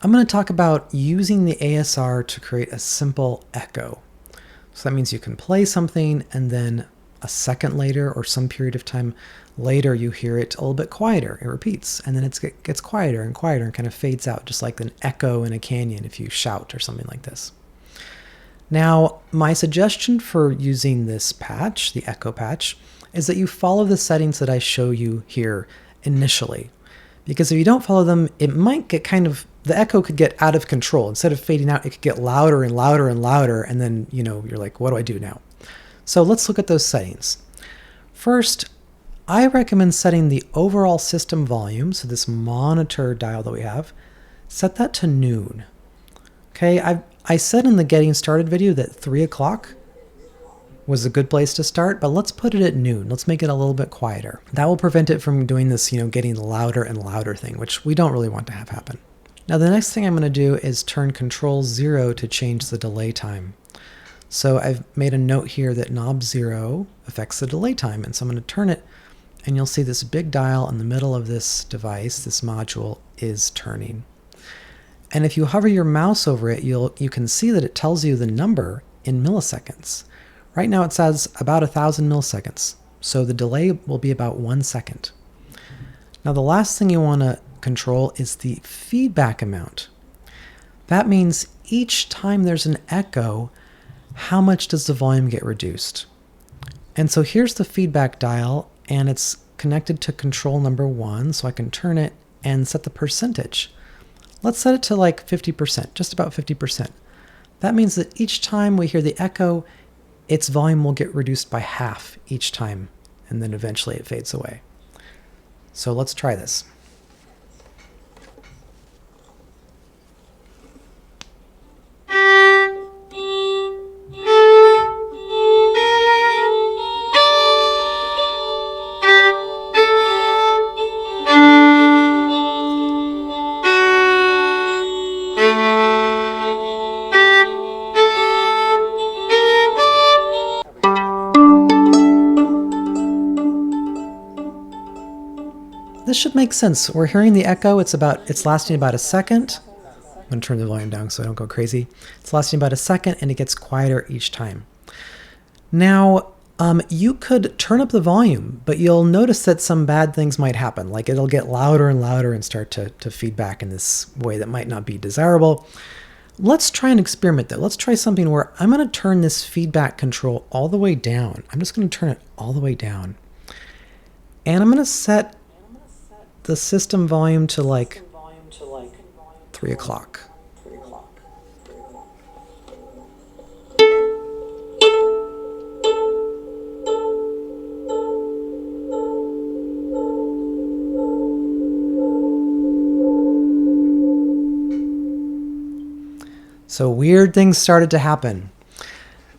I'm going to talk about using the ASR to create a simple echo. So that means you can play something and then a second later or some period of time later you hear it a little bit quieter. It repeats and then it gets quieter and quieter and kind of fades out, just like an echo in a canyon if you shout or something like this. Now, my suggestion for using this patch, the echo patch, is that you follow the settings that I show you here initially. Because if you don't follow them, it might get the echo could get out of control. Instead of fading out, it could get louder and louder and louder, and then, you're like, what do I do now? So let's look at those settings. First, I recommend setting the overall system volume, so this monitor dial that we have, set that to noon. Okay, I said in the getting started video that 3 o'clock was a good place to start, but let's put it at noon. Let's make it a little bit quieter. That will prevent it from doing this, getting louder and louder thing, which we don't really want to have happen. Now the next thing I'm going to do is turn Control 0 to change the delay time. So I've made a note here that knob 0 affects the delay time, and so I'm going to turn it, and you'll see this big dial in the middle of this device, this module, is turning. And if you hover your mouse over it, you can see that it tells you the number in milliseconds. Right now it says about 1,000 milliseconds, so the delay will be about 1 second. Now the last thing you want to control is the feedback amount. That means each time there's an echo, how much does the volume get reduced? And so here's the feedback dial, and it's connected to control number 1, so I can turn it and set the percentage. Let's set it to like 50%, just about 50%. That means that each time we hear the echo, its volume will get reduced by half each time, and then eventually it fades away. So let's try this. This should make sense. We're hearing the echo. It's lasting about a second. I'm going to turn the volume down so I don't go crazy. It's lasting about a second, and it gets quieter each time. Now, you could turn up the volume, but you'll notice that some bad things might happen. Like it'll get louder and louder and start to feed back in this way that might not be desirable. Let's try an experiment though. Let's try something where I'm going to turn this feedback control all the way down. I'm just going to turn it all the way down. And I'm going to set the system volume to like 3 o'clock. So weird things started to happen.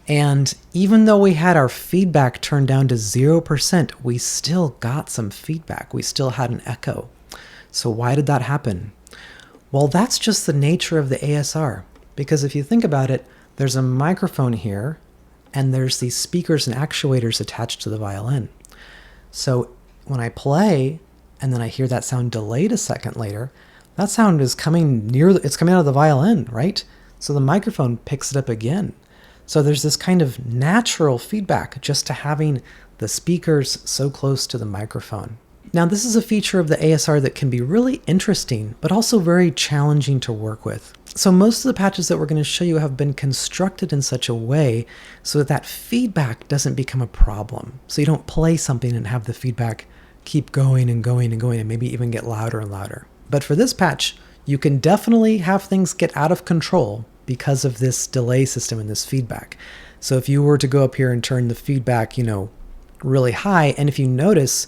And even though we had our feedback turned down to 0%, we still got some feedback. We still had an echo. So why did that happen? Well, that's just the nature of the ASR. Because if you think about it, there's a microphone here, and there's these speakers and actuators attached to the violin. So when I play, and then I hear that sound delayed a second later, that sound is coming it's coming out of the violin, right? So the microphone picks it up again. So there's this kind of natural feedback just to having the speakers so close to the microphone. Now this is a feature of the ASR that can be really interesting, but also very challenging to work with. So most of the patches that we're going to show you have been constructed in such a way so that feedback doesn't become a problem. So you don't play something and have the feedback keep going and going and going and maybe even get louder and louder. But for this patch, you can definitely have things get out of control because of this delay system and this feedback. So if you were to go up here and turn the feedback, really high, and if you notice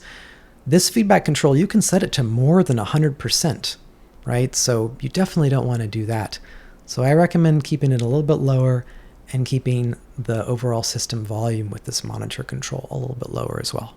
this feedback control, you can set it to more than 100%, right? So you definitely don't want to do that. So I recommend keeping it a little bit lower and keeping the overall system volume with this monitor control a little bit lower as well.